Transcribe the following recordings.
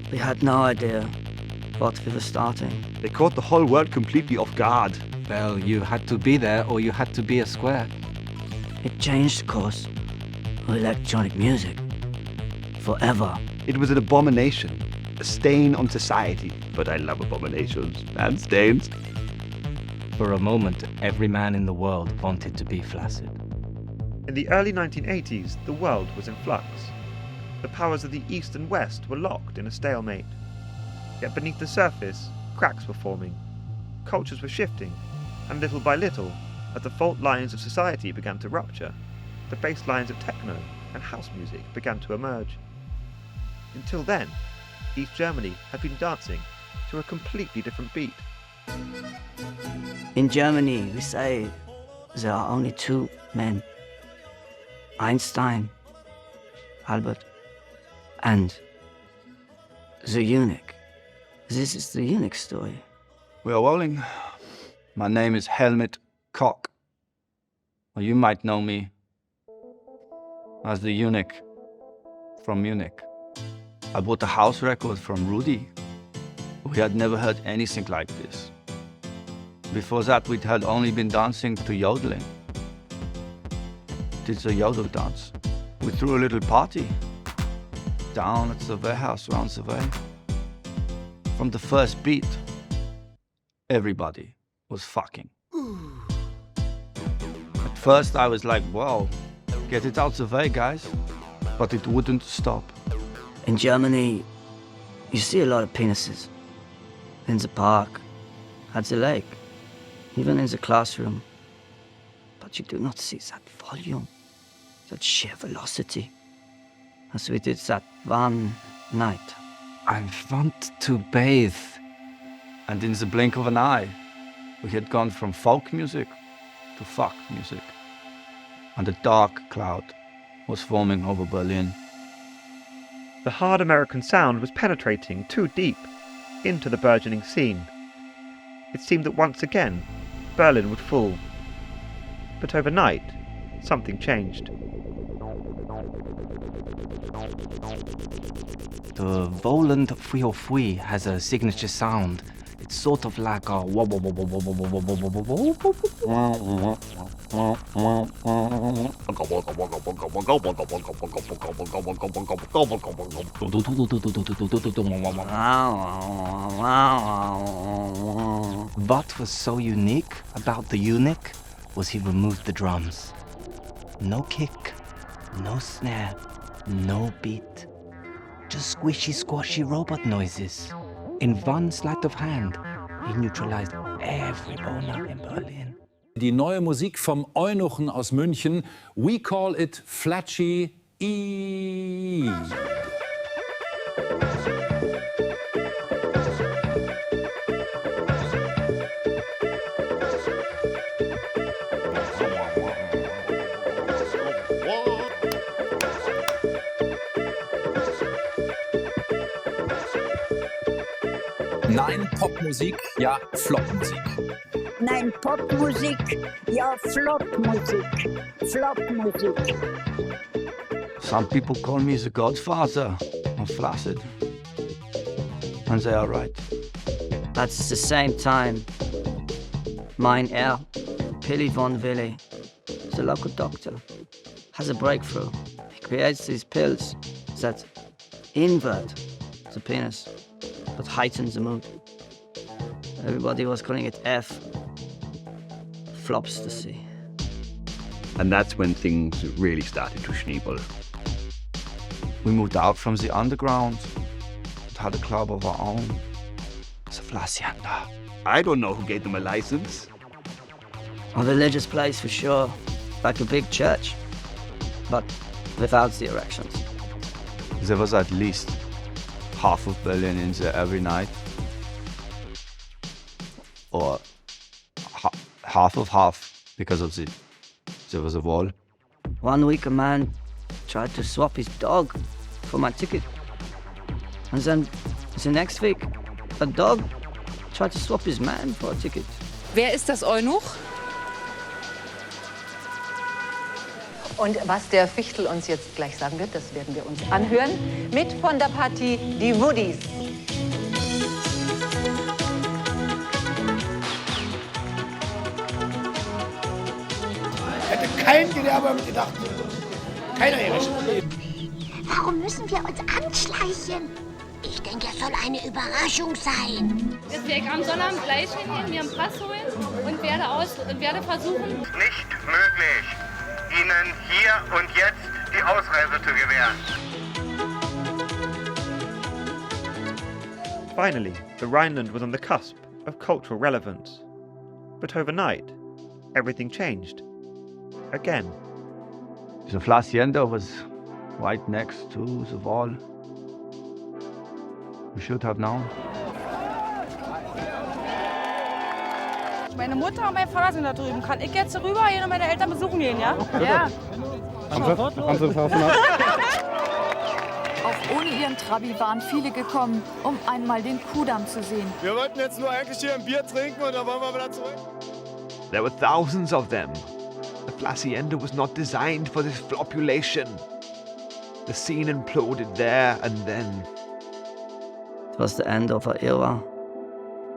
We had no idea what we were starting. They caught the whole world completely off guard. Well, you had to be there or you had to be a square. It changed the course of electronic music forever. It was an abomination, a stain on society. But I love abominations and stains. For a moment, every man in the world wanted to be Flaccid. In the early 1980s, the world was in flux. The powers of the East and West were locked in a stalemate. Yet beneath the surface, cracks were forming. Cultures were shifting, and little by little, as the fault lines of society began to rupture, the bass lines of techno and house music began to emerge. Until then, East Germany had been dancing to a completely different beat. In Germany, we say there are only two men. Einstein, Albert, and the eunuch. This is the eunuch story. We are rolling. My name is Helmut Koch. Or you might know me as the eunuch from Munich. I bought a house record from Rudy. We had never heard anything like this. Before that, we had only been dancing to yodeling. Did the yodel dance. We threw a little party down at the warehouse around the way. From the first beat, everybody was fucking. At first I was like, whoa, get it out the way, guys. But it wouldn't stop. In Germany, you see a lot of penises. In the park, at the lake, even in the classroom. But you do not see that volume, that sheer velocity, as we did that one night. I want to bathe. And in the blink of an eye, we had gone from folk music to fuck music. And a dark cloud was forming over Berlin. The hard American sound was penetrating too deep into the burgeoning scene. It seemed that once again, Berlin would fall. But overnight, something changed. The Voland 303 has a signature sound. It's sort of like a What was so unique about the eunuch was he removed the drums. No kick, no snare, no beat. Just squishy, squashy robot noises. In one sleight of hand, he neutralized every boner in Berlin. Die neue Musik vom Eunuchen aus München, we call it Flaccid House. Nein, Popmusik, ja, Flopmusik. Nein, Popmusik, ja, Flopmusik. Flopmusik. Some people call me the godfather of Flaccid. And they are right. At the same time, mein Herr, Pilly von Willy, the local doctor, has a breakthrough. He creates these pills that invert the penis, but heighten the mood. Everybody was calling it F. Flopstasy. And that's when things really started to schneebel. We moved out from the underground and had a club of our own. The Flacianda. I don't know who gave them a license. A religious place for sure, like a big church, but without the erections. There was at least half of Berlin in there every night. Or half of half, because of there was a wall. One week a man tried to swap his dog for my ticket. And then the next week, a dog tried to swap his man for a ticket. Wer ist das Eunuch? Und was der Fichtel uns jetzt gleich sagen wird, das werden wir uns anhören. Mit von der Partie die Woodies. Hätte kein Gewerbe gedacht. Keiner Erich. Warum müssen wir uns anschleichen? Ich denke, es soll eine Überraschung sein. Ich am Sonnabend gleich hingehen, mir einen Pass holen und werde versuchen. Nicht möglich, Ihnen hier und jetzt die Ausreise zu gewähren. Finally, the Rhineland was on the cusp of cultural relevance. But overnight, everything changed. Again. The Flaccid was right next to the wall. We should have known. Meine Mutter und mein Vater sind da drüben. Kann ich jetzt rüber gehen und meine Eltern besuchen gehen, ja? Ja. Auch ohne ihren Trabi waren viele gekommen, um einmal den Kudamm zu sehen. Wir wollten jetzt nur eigentlich hier ein Bier trinken und dann wollen wir wieder zurück. There were thousands of them. The Flaccid was not designed for this population. The scene imploded there and then. It was the end of an era.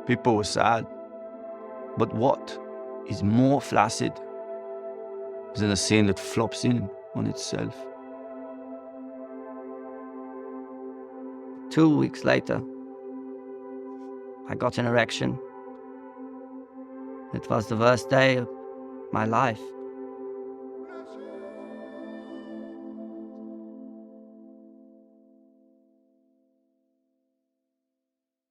People were sad. But what is more flaccid than a scene that flops in on itself? 2 weeks later, I got an erection. It was the worst day of my life.